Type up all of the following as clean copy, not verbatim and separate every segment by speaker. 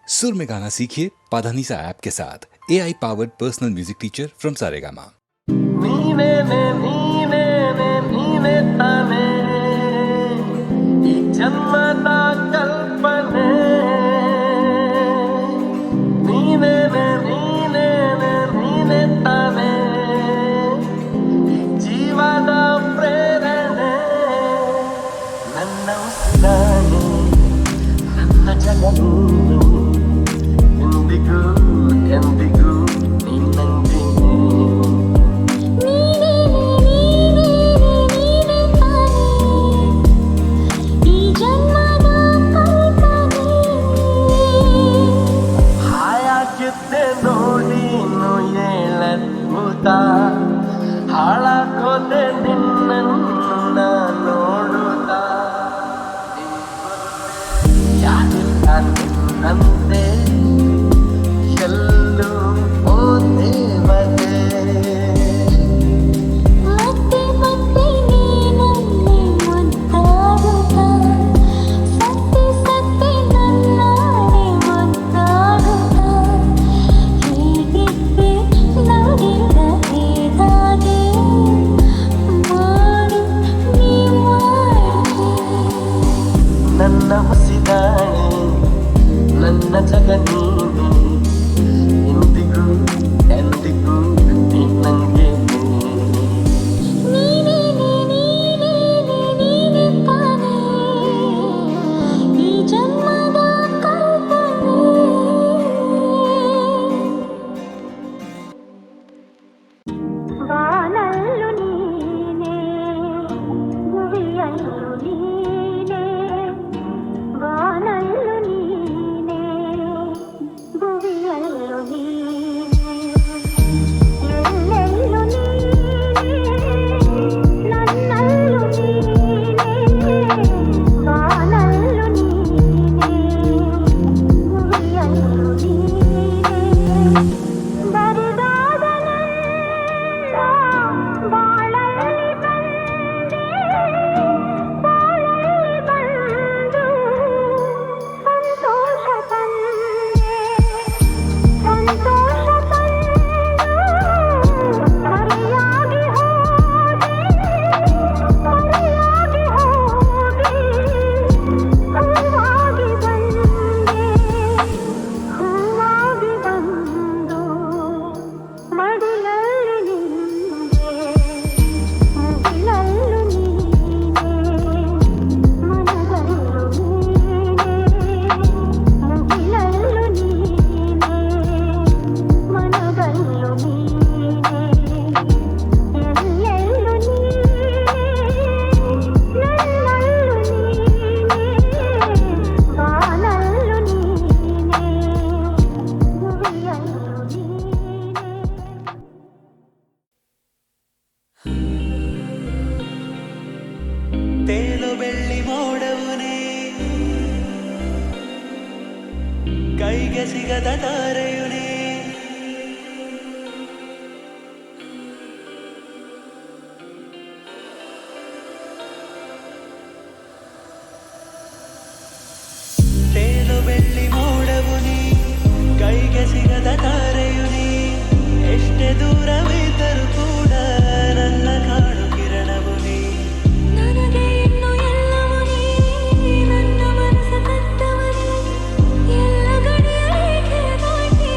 Speaker 1: सुर में गाना सीखिए पाधानीसा ऐप के साथ AI powered personal music teacher from Saregama.
Speaker 2: ಜನ್ಮದ ಕಲ್ಪನೆ ನೀನೇ ತಾನೆ ಜೀವದ ಪ್ರೇರಣೆ ನನ್ನ ಉಸಿರಾನೆ ನನ್ನ ಜಗನು ಎಂದಿಗೂ ಎಂದಿಗೂ ನಿನ್ನಂತೆ ಹಾಳಾಕೋದೆ ನಿನ್ನನ್ನು ನೋಡುತ್ತಾ ಯಾರಿಲ್ಲ ನಿನ್ನಂತೆ ಎಲ್ಲೂ ಓ ದೇವತೆ
Speaker 3: ಮತ್ತೆ ಮತ್ತೆ ನೀನನ್ನೇ ಮುದ್ದಾಡುತ್ತಾ ಸತ್ತಿ ಸತ್ತಿ ನನ್ನಾನೆ ಮುದ್ದಾಡುತ್ತಾ ಹೀಗಿದ್ದೆ ನಾಡಿದ ಹೇಗಾದೆ ಮಾಡು ನೀ ಮಾಡು
Speaker 2: ನನ್ನ ಮುಸಿದಾಣೆ ನನ್ನ ಜಗ ನೀನೆ ಎಂದಿಗೂ ಎಂದಿಗೂ ನಿನ್ನಂಗೆ
Speaker 3: ನೀನೇ ತಾನೇ ಈ ಜನ್ಮದ ಕಲ್ಪನೆ ಬಾನಲ್ಲು ನೀನೇ ಭುವಿಯಲ್ಲು ನೀನೇ ಬಾನಲ್ಲು ನೀನೇ ಭುವಿಯಲ್ಲು ನೀನೇ ಎಲ್ಲೆಲ್ಲು ನೀನೇ ನನ್ನಲ್ಲು ನೀನೇ ಬಾನಲ್ಲು ನೀನೇ ಭುವಿಯಲ್ಲು ನೀನೇ ಬರಿದಾದ ನನ್ನ ಬಾಳಲ್ಲಿ ಬಂದೆ ಬಾಳಲ್ಲಿ ಬಂದು ಸಂತೋಷ ತಂದೆ ಸಂತೋಷ ತಂದು ಮರೆಯಾಗಿ ಹೋದೆ ಮರೆಯಾಗಿ ಹೋದೆ ಹೂವಾಗಿ ಬಂದೆ ಹೂವಾಗಿ ಬಂದು ಮಡಿಲಲ್ಲಿ ನಿಂದೆ ಮುಗಿಲಲ್ಲು ನೀನೇ ಮನದಲ್ಲೂ ನೀನೇ ಮುಗಿಲಲ್ಲು ನೀನೇ ಮನದಲ್ಲೂ ನೀನೇ ಎಲ್ಲೆಲ್ಲೂ ನೀನೇ ನನ್ನಲ್ಲೂ ನೀನೇ ಬಾನಲ್ಲೂ ನೀನೇ ಭುವಿಯಲ್ಲೂ ನೀನೇ
Speaker 4: ತೇಲು ಬೆಳ್ಳಿ ಮೋಡವುನೇ ಕೈಗೆ ಸಿಗದ ತಾರೆಯುನೇ ತೇಲು ಬೆಳ್ಳಿ ಮೋಡವುನೇ ಕೈಗೆ ಸಿಗದ ತಾರೆಯುನೇ ಎಷ್ಟೇ ದೂರವಿದ್ದರೂ ಕೂಡ ನನ್ನ ಕಾಣು ಕಿರಣವುನೇ
Speaker 3: ನನಗೆ ಇನ್ನು ಎಲ್ಲವೂ ನೀ ನನ್ನ ಮನಸ್ಸು ಕತ್ತವನೇ ಎಲ್ಲ ಗಡಿಯೇಕೆ ದಾಟಿ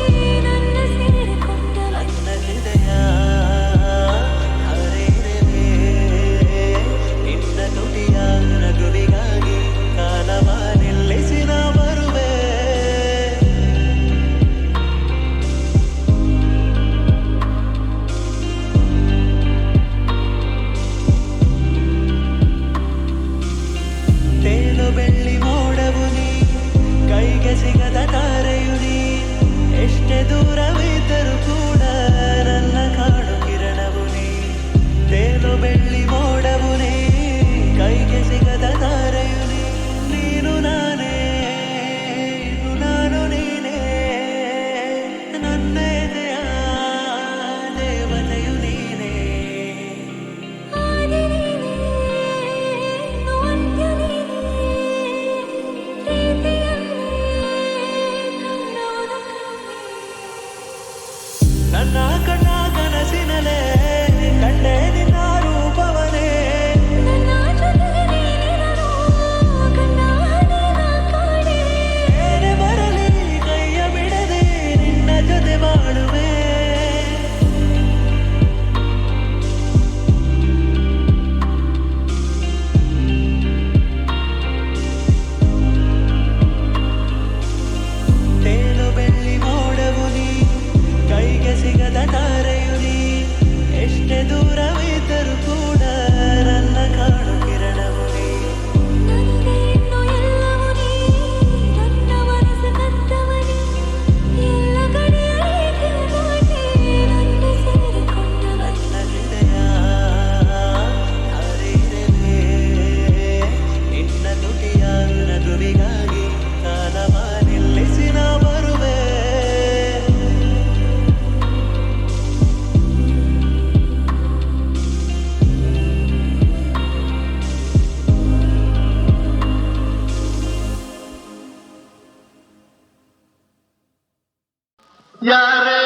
Speaker 5: ಯಾರೇ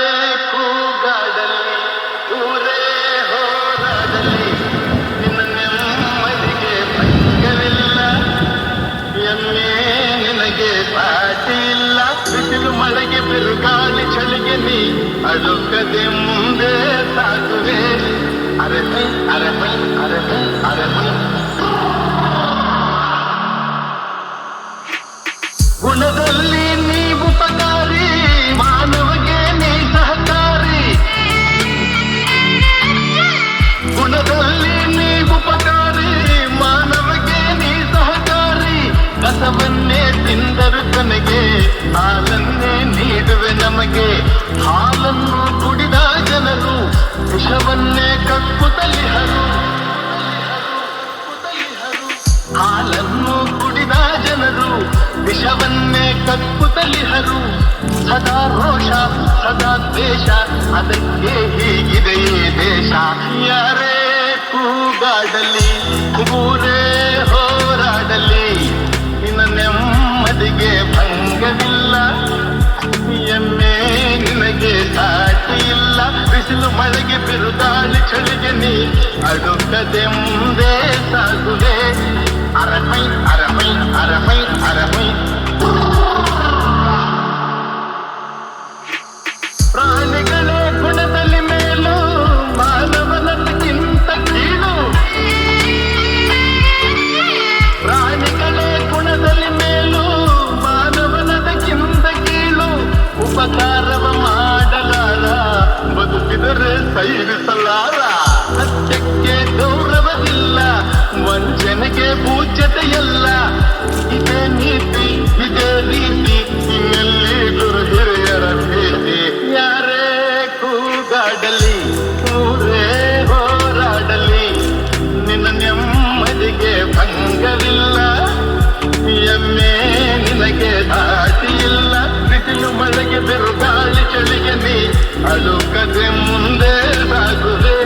Speaker 5: ಕೂಗಾಡಲಿ ಊರೇ ಹೋರಾಡಲಿ ನಿನ್ನ ನೆಮ್ಮದಿಗೆ ಭಂಗವಿಲ್ಲ ಎಮ್ಮೆ ನಿನಗೆ ಸಾಟಿ ಇಲ್ಲ ಬಿಸಿಲು ಮಳೆಗೆ ಬಿರುಗಾಳಿ ಚಳಿಗೆ ನೀ ಅಡುಕದೆ ಮುಂದೆ ಸಾಗುವೆ ಅರೆಮೈ ಅರೆಮೈ ಅರೆಮೈ ಅರೆಮೈ ಗುಣದಲ್ಲಿ ನೀ ಉಪಕಾರಿ ಮಾನವಗೆ ನೀ ಸಹಕಾರಿ ಗುಣದಲ್ಲಿ ನೀ ಉಪಕಾರಿ ಮಾನವಗೆ ನೀ ಸಹಕಾರಿ ಕಸವನ್ನೇ ತಿಂದರು ಕೊನೆಗೆ ಹಾಲನ್ನೇ ನೀಡುವೆ ನಮಗೆ ಹಾಲನ್ನು ಕುಡಿದ ಜನರು ವಿಷವನ್ನೇ ಕಕ್ಕುತ್ತಲಿಹರು ಹಾಲನ್ನು ಕುಡಿದ ಜನರು ವಿಷವನ್ನೇ ಕಕ್ಕುತ್ತಲಿಹರು ಸದಾ ರೋಷ ಸದಾ ದ್ವೇಷ ಅದಕ್ಕೆ ಹೀಗಿದೆಯೇ ದೇಶ ಯಾರೇ ಕೂಗಾಡಲಿ ಊರೇ ಹೋರಾಡಲಿ ನಿನ್ನ ನೆಮ್ಮದಿಗೆ ಭಂಗವಿಲ್ಲ ಎಮ್ಮೆ ನಿನಗೆ ಸಾಟಿ ಇಲ್ಲ ಬಿಸಿಲು ಮಳೆಗೆ ಬಿರುಗಾಳಿ ಚಳಿಗೆ ನೀ ಅಡುಕದೆ ಮುಂದೆ ಸಾಗುವೆ ಅರಮೈ ಅರಮೈ ಅರಮೈ ಅರಮೈ ಪ್ರಾಣಿಗಳೇ ಗುಣದಲ್ಲಿ ಮೇಲು ಮಾನವನದಕ್ಕಿಂತ ಕೀಳು ಪ್ರಾಣಿಗಳೇ ಗುಣದಲ್ಲಿ ಮೇಲು ಮಾನವನದಕ್ಕಿಂತ ಕೀಳು ಉಪಕಾರವ ಮಾಡಲಾರ ಬದುಕಿದರೆ ಸೈರಿಸಲಾರ ಸತ್ಯಕ್ಕೆ ಗೌರವವಿಲ್ಲ ವಂಚನೆಗೆ ಪೂಜ್ಯತೆಯಲ್ಲ ಇದೇ ನೀತಿ ಇದೇ ರೀತಿ ಇನ್ನೆಲ್ಲಿ ಗುರು ಹಿರಿಯರ ಭೇಟಿ ಯಾರೇ ಕೂಗಾಡಲಿ ಊರೇ ಹೋರಾಡಲಿ ನಿನ್ನ ನೆಮ್ಮದಿಗೆ ಭಂಗವಿಲ್ಲ ಎಮ್ಮೆ ನಿನಗೆ ಸಾಟಿ ಇಲ್ಲ ಬಿಸಿಲು ಮಳೆಗೆ ಬಿರುಗಾಳಿ ಚಳಿಗೆ ನೀ ಅಳುಕದೆ ಮುಂದೆ ಸಾಗುವೆ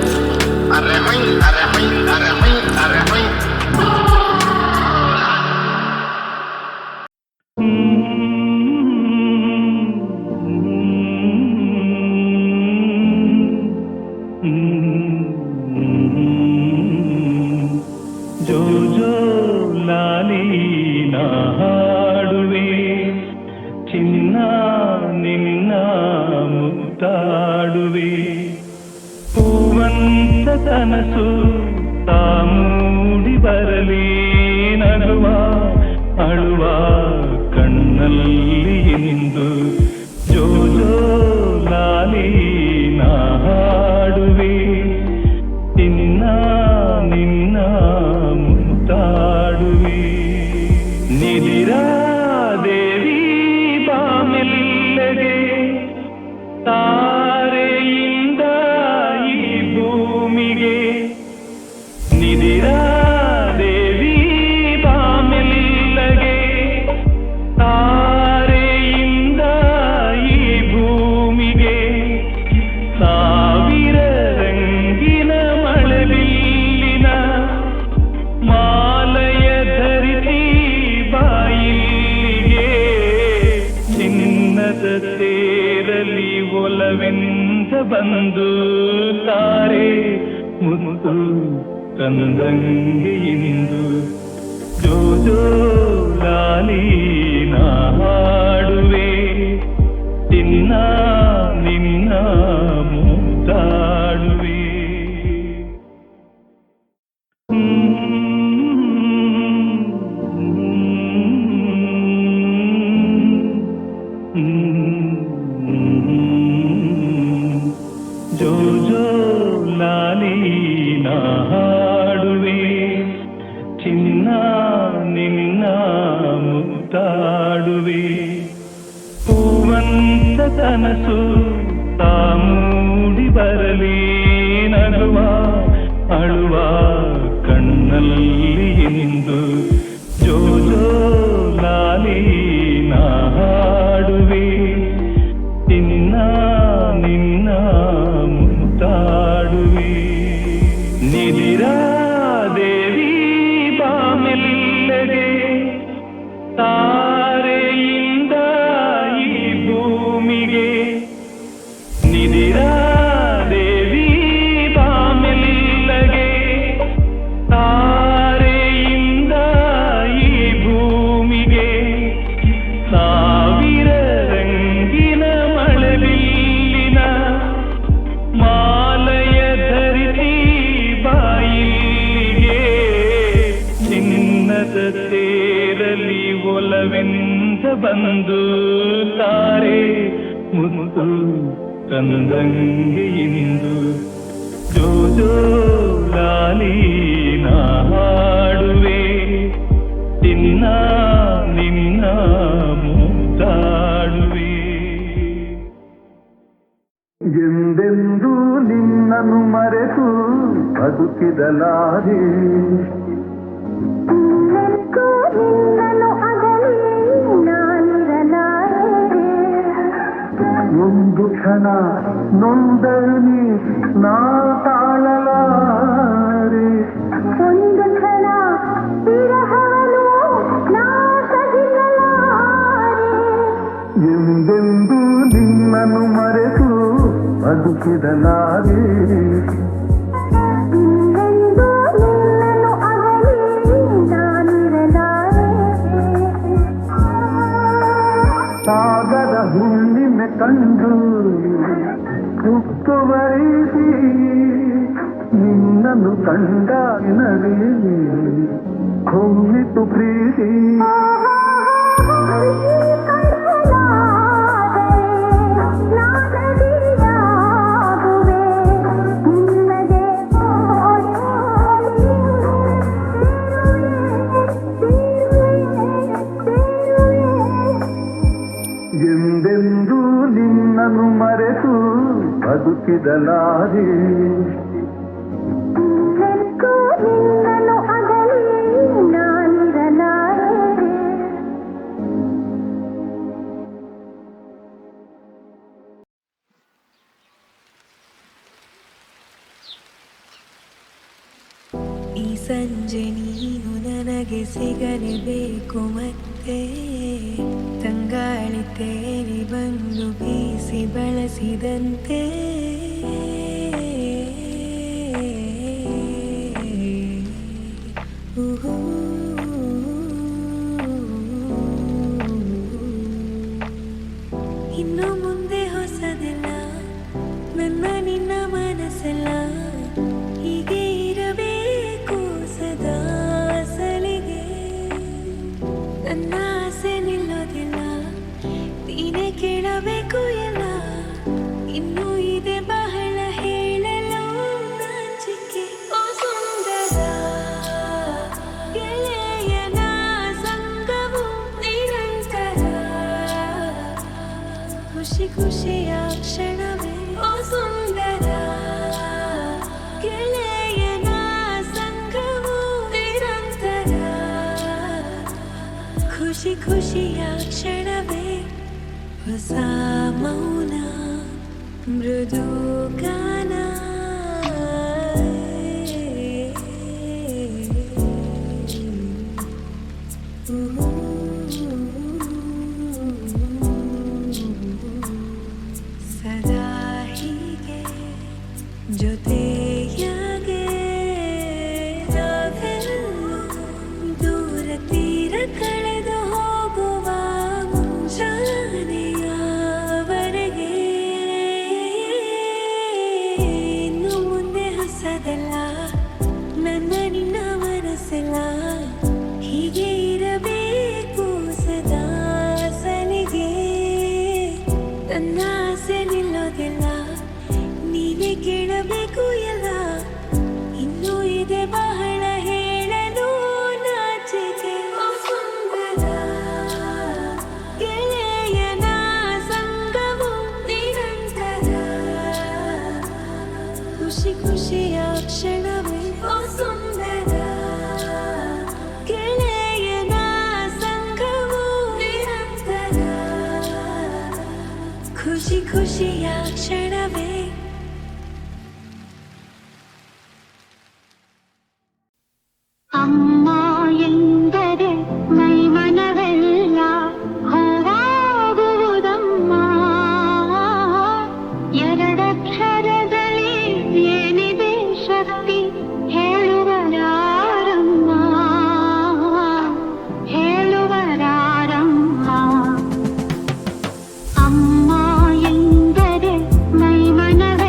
Speaker 5: ಅರೆಮೈ ಅರೆಮೈ ಅರೆಮೈ ಅರೆಮೈ
Speaker 4: ಜೋ ಜೋ ಲಾಲಿ ನಾ ಹಾಡುವೆ ಚಿನ್ನ ನಿನ್ನ ಮುತ್ತಾಡುವೆ ಹೂವಂತ ಕನಸು ತಾ ಮೂಡಿ ಬರಲಿ ನಗುವ ಅಳುವ ಕಣ್ಣಲ್ಲಿ ನಿಂದು ಜೋ ಜೋ ಲಾಲಿ ನಾ ಹಾಡುವೆ ಚಿನ್ನ ನಿನ್ನ ಮುತ್ತಾಡುವೆ ನಿದಿರಾ ದೇವಿ ಬಾಮೆಲ್ಲಗೆ ತಾರೆಯಿಂದ ಈ ಭೂಮಿಗೆ ನಿದಿರಾ ದೇವಿ ಬಾಮೆಲ್ಲಗೆ ತಾರೆಯಿಂದ ಈ ಭೂಮಿಗೆ ಸಾವಿರ ರಂಗಿನ ಮಳೆಬಿಲ್ಲಿನ ಮಾಲಯ ಧರಿಸಿ ಬಾಯಿಗೆ ಚಿನ್ನದ ತೇರಲಿ ಒಲವೆಂದ ಬಂದು ತಾರೆ ಮುತ್ತು ತಂದಂಗೆ ಇಂದು ಜೋ ಜೋ ಲಾಲಿ ನಾ ಹಾಡುವೆ ಚಿನ್ನ ನಿನ್ನ ಮುದ್ದಾಡುವೆ ಜೋ ಜೋ ಲಾಲಿ ನಾ ಹಾಡುವೆ ಚಿನ್ನ ನಿನ್ನ ಮುತ್ತಾಡುವೆ ಹೂವಂತ ಕನಸು ತಾ ಮೂಡಿ ಬರಲಿ ನಗುವ ಅಳುವ ಕಣ್ಣಲ್ಲಿ ನಿಂದು ಜೋ ಜೋ ಲಾಲಿ ನಾ ಹಾಡುವೆ ಚಿನ್ನ ನಿನ್ನ ಮುತ್ತಾಡುವೆ ನಿದಿರಾ ದೇವಿ ಬಾಮೆಲ್ಲಗೆ ತಾರೆಯಿಂದ ಈ ಭೂಮಿಗೆ ಬಂದು ತಾರೆ ಮುತ್ತು ತಂದಂಗೆ ಇಂದು ಜೋ ಜೋ ಲಾಲಿ ನಾ ಹಾಡುವೆ ಚಿನ್ನ ನಿನ್ನ ಮುದ್ದಾಡುವೆ.
Speaker 6: ಎಂದೆಂದೂ ನಿನ್ನನ್ನು ಮರೆತು ಬದುಕಿದಲಾರೆ,
Speaker 3: ನಿನ್ನನ್ನು ಅಗಲಿ ನಾನಿರಲಾರೆ.
Speaker 6: ಒಂದು ಕ್ಷಣ ನೊಂದನಿ ನಾ ತಾಳಲಾರೆ,
Speaker 3: ಒಂದು ಕ್ಷಣ ವಿರಹವನ್ನು ನಾ ಸಹಿಸಲಾರೆ.
Speaker 6: ಎಂದೆಂದೂ ನಿನ್ನನ್ನು ಮರೆತು ಬದುಕಿದಲಾರೆ,
Speaker 3: ನಿನ್ನೆಂದೂ ನಿನ್ನನ್ನು ಅಗಲಿ ನಾನಿರಲಾರೆ.
Speaker 6: ಸಾಗರ ಹುಣ್ಣಿಮೆ ಕಂಡು ಸುತ್ತುವರಿಸಿ ನಿನ್ನನ್ನು ಕಂಡಾಗಿನವೇ ಹೊಮ್ಮಿತು ಪ್ರೀತಿ. ಎಂದೆಂದೂ ನಿನ್ನನ್ನು ಮರೆತು ಬದುಕಿದಲಾರೆ,
Speaker 3: ನಿನ್ನನ್ನು ಅಗಲಿ ನಾನಿರಲಾರೆ.
Speaker 7: ಈ ಸಂಜೆ ನೀನು ನನಗೆ ಸಿಗಲೇಬೇಕು ಮತ್ತೆ, ತಂಗಾಳಿ ತೇಲಿ ಬಂದು ಬೀಸಿ ಬಳಸಿದಂತೆ. ಇನ್ನು ಮುಂದೆ ಹೊಸದೆಲ್ಲ ನನ್ನ ನಿನ್ನ ಮನಸ್ಸೆಲ್ಲ ಹೀಗೆ ಇರಬೇಕು ಸದಾ ಸಲಿಗೆ. ನನ್ನ ಆಸೆ ನಿಲ್ಲೋದಿಲ್ಲ, ನೀನೇ ಕೇಳಬೇಕು ಎಲ್ಲ. ಇನ್ನೂ ಇದೆ ಬಹಳ ಹೇಳಲು ನಾಚಿಕೆ. ಓ ಸುಂದರ ಗೆಳೆಯನ ಸಂಗವು ನಿರಂತರ, ಖುಷಿ ಖುಷಿಯ ಕ್ಷಣವೇ. ಓ ಸುಂದರ ಗೆಳೆಯನ ಸಂಗವು ನಿರಂತರ, ಖುಷಿ ಖುಷಿಯ ಕ್ಷಣವೇ. ಹೊಸ ಮೌನ ಮೃದು ಗಾನ, ಸದಾ ಹೀಗೆ ಜೊತೆಯಾಗೆ ನಾವೆಲ್ಲೂ ದೂರ ತೀರ ಕಳೆದು ಹೋಗುವ ಮುಂಜಾನೆಯವರೆಗೆ. ಇನ್ನು ಮುಂದೆ ಹೊಸದೆಲ್ಲ ನನ್ನ ನಿನ್ನ ಮನಸ್ಸೆಲ್ಲ ಹೀಗೆ ಇರಬೇಕು ಸದಾ ಸಲಿಗೆ. ನನ್ನ ಆಸೆ ನಿಲ್ಲೋದಿಲ್ಲ, ನೀನೇ ಕೇಳಬೇಕು ಎಲ್ಲ. ಇನ್ನೂ ಇದೆ ಬಹಳ ಹೇಳಲು ನಾಚಿಕೆ. ಓ ಸುಂದರ ಗೆಳೆಯನ ಸಂಗವು ನಿರಂತರ, ಖುಷಿ ಖುಷಿಯ ಕ್ಷಣವೇ. ಓ ಸುಂದರ ಗೆಳೆಯನ ಸಂಗವು ನಿರಂತರ, ಖುಷಿ ಖುಷಿಯ ಕ್ಷಣವೇ.
Speaker 3: ಅಮ್ಮ ಎಂದರೆ ಮೈಮನವೆಲ್ಲ ಹೂವಾಗುವುದಮ್ಮ. ಎರಡಕ್ಷರದಲ್ಲಿ ಏನಿದೆ ಶಕ್ತಿ ಹೇಳುವರಾರಮ್ಮ, ಹೇಳುವರಾರಮ್ಮ. ಅಮ್ಮ ಎಂದರೆ ಮೈಮನವೆಲ್ಲ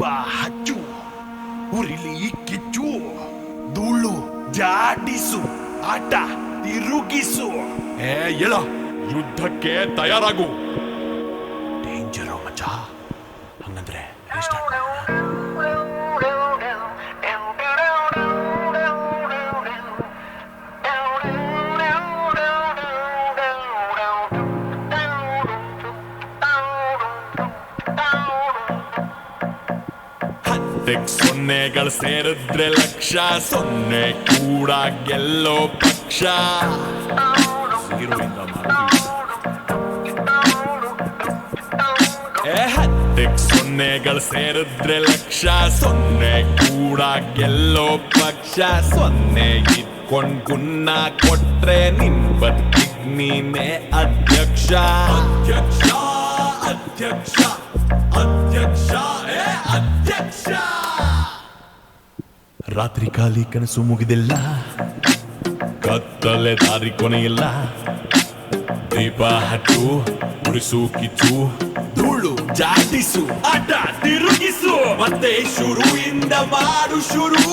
Speaker 8: ದೀಪ ಹಚ್ಚು, ಉರಿಲಿ ಕಿಚ್ಚು, ಧೂಳು ಜಾಡಿಸು, ಆಟ ತಿರುಗಿಸು. ಹೇಳೋ, ಯುದ್ಧಕ್ಕೆ ತಯಾರಾಗು. ಡೇಂಜರು ಮಚ್ಚ. ಹಂಗಂದ್ರೆ ಸೊನ್ನೆಗಳು ಸೇರಿದ್ರೆ ಲಕ್ಷ, ಸೊನ್ನೆ ಕೂಡ ಗೆಲ್ಲೋ ಪಕ್ಷ. ಸೊನ್ನೆಗಳು ಸೇರಿದ್ರೆ ಲಕ್ಷ, ಸೊನ್ನೆ ಕೂಡ ಗೆಲ್ಲೋ ಪಕ್ಷ. ಸೊನ್ನೆ ಇಟ್ಕೊಂಡ್ ಗುನ್ನ ಕೊಟ್ರೆ ನಿನ್ ಬತ್ತಿಗ್ ನೀನೇ ಅಧ್ಯಕ್ಷ. ಅಧ್ಯಕ್ಷ ಅಧ್ಯಕ್ಷ ಅಧ್ಯಕ್ಷ ಅಧ್ಯಕ್ಷ. ರಾತ್ರಿ ಖಾಲಿ ಕನಸು ಮುಗಿದಿಲ್ಲ, ಕತ್ತಲೆ ದಾರಿ ಕೊನೆಯಿಲ್ಲ. ದೀಪ ಹಚ್ಚು, ಉರಿಸು ಕಿಚ್ಚು, ಧೂಳು ಜಾಡಿಸು, ಆಟ ತಿರುಗಿಸು. ಮತ್ತೆ ಶುರುವಿಂದ ಮಾಡು ಶುರು.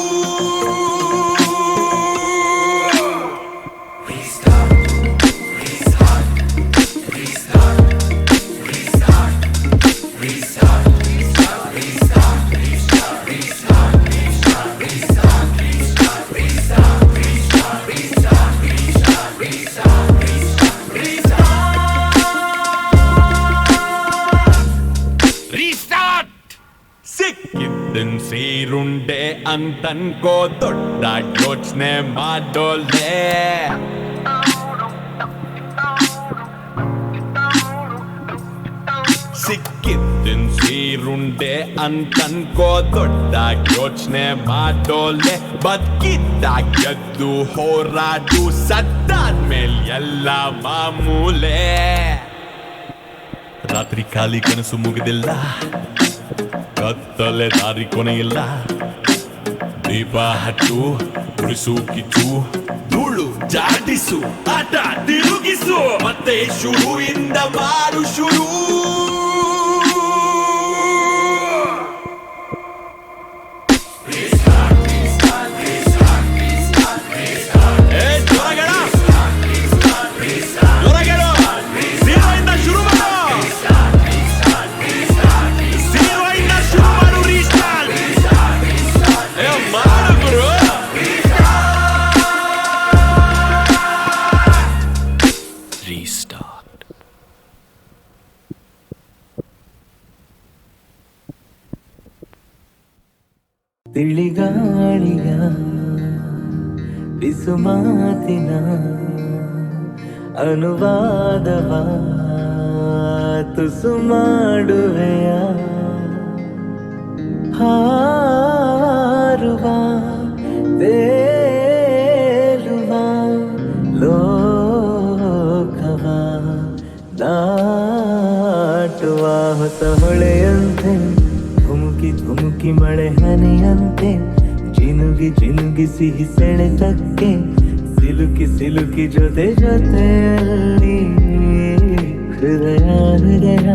Speaker 8: ಸೀರುಂಡೆ ಅಂತನ್ಕೋ, ದೊಡ್ಡ ಯೋಚನೆ ಮಾಡೋಲೆ. ಸಿಕ್ಕಿದ್ದನ್ ಸೀರುಂಡೆ ಅಂತನ್ಕೋ, ದೊಡ್ಡ ಯೋಚನೆ ಮಾಡೋಲೆ. ಬದುಕಿದ್ದಾಗ ಗೆದ್ದು ಹೋರಾಡು, ಸತ್ತಾದ್ಮೇಲೆ ಎಲ್ಲ ಮಾಮೂಲೆ. ರಾತ್ರಿ ಖಾಲಿ ಕನಸು ಮುಗಿದಿಲ್ಲ, ಕತ್ತಲೆ ದಾರಿ ಕೊನೆಯಿಲ್ಲ. ದೀಪ ಹಚ್ಚು, ಉರಿಸು ಕಿಚ್ಚು, ಧೂಳು ಜಾಡಿಸು, ಆಟ ತಿರುಗಿಸು. ಮತ್ತೆ ಶುರುವಿಂದ ಮಾಡು ಶುರು.
Speaker 2: ತಿಳಿಗಾಳಿಯ ಬಿಸು ಮಾತಿನ ಅನುವಾದವ ತುಸು ಮಾಡುವೆಯ. ಹಾರುವ ತೇಲುವ ಲೋಕವ ದಾಟುವ ಹೊಸ ಹೊಳೆಯಂತೆ, ಧುಮುಕಿ ಧುಮುಕಿ ಮಳೆ ಹನಿಯಂತೆ, ಜಿನುಗಿ ಜಿನುಗಿ ಸಿಹಿ ಸೆಳೆತಕ್ಕೆ, ಸಿಲುಕಿ ಸಿಲುಕಿ ಜೊತೆ ಜೊತೆಯಲ್ಲಿ. ಹೃದಯ ಹೃದಯ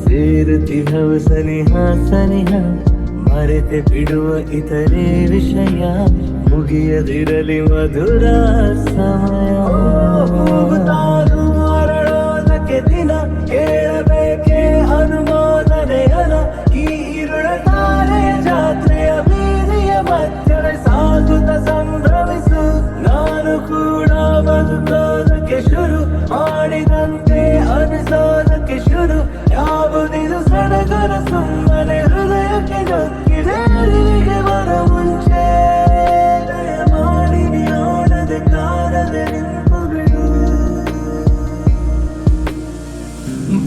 Speaker 2: ಸೇರುತ್ತಿಹವು ಸನಿಹ ಸನಿಹ, ಮರೆತೆ ಬಿಡುವ ಇತರೆ ವಿಷಯ, ಮುಗಿಯದಿರಲಿ ಮಧುರ ಸಮಯ. ಹೋಗುತ್ತಾರು ಅರಳೋದಕ್ಕೆ ದಿನ, ಕೇಳಬೇಕೆ ಅನುಮೋದನೆಯನ. ಈ ಇರುಳ ತಾರೆಯ ಜಾತ್ರೆಯ ಬೀದಿಯ ಮಧ್ಯೆ ಸಾಗುತ್ತ ಸಂಭ್ರಮಿಸು. ನಾನು ಕೂಡ ಬದುಕೋದಕ್ಕೆ ಶುರು ಮಾಡಿದಂತೆ ಅನಿಸೋದಕ್ಕೆ ಶುರು. ಯಾವುದಿದು ಸಡಗರ ಸುಮ್ಮನೆ ಹೃದಯಕ್ಕೆ ನೊಕ್ಕಿದೆ. ಅರಿವಿಗೆ ಬರ ಮುಂಚೆ ಮಾಡಿ ನೋಡದೆ ಕಾಣದೆ ನಿಂತು ಬಿಡು.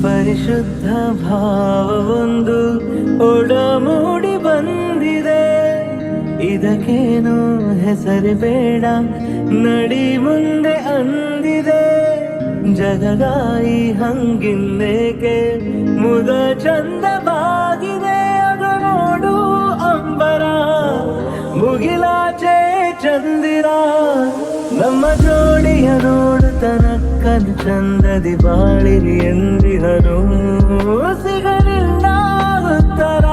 Speaker 2: ಪರಿಶುದ್ಧ ಭಾವವೊಂದು ಒಡಮೂಡಿ ಬಂದಿದೆ, ಇದಕ್ಕೇನು ಹೆಸರು ಬೇಡ, ನಡಿ ಮುಂದೆ ಅಂದಿದೆ. ಜಗದಾಯಿ ಹಂಗಿನ್ನೇಕೆ ಮುದ ಚಂದವಾಗಿದೆ, ಅದು ನೋಡು ಅಂಬರ ಮುಗಿಲಾಚೆ ಚಂದಿರ. ನಮ್ಮ ಜೋಡಿಯ ನೋಡುತ್ತನಕ್ಕನು ಚಂದದಿ ಬಾಳಿರಿ ಎಂದಿಹನು, ಸಿಗಲಿಲ್ಲ ಉತ್ತರ.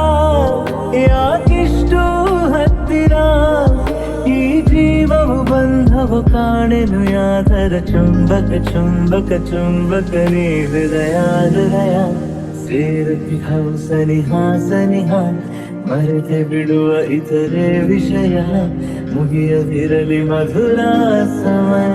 Speaker 2: ಚುಂಬಕ ಚುಂಬಕ ಚುಂಬಕ ನೀ ಹೃದಯ ಹೃದಯ ಸೇರತಿ ಹಂಸನಿಹ ಸನಿಹ ಮರೆತೆ ಬಿಡುವ ಇತರೆ ವಿಷಯ ಮುಗಿಯದಿರಲಿ ಮಧುರ ಸಮಯ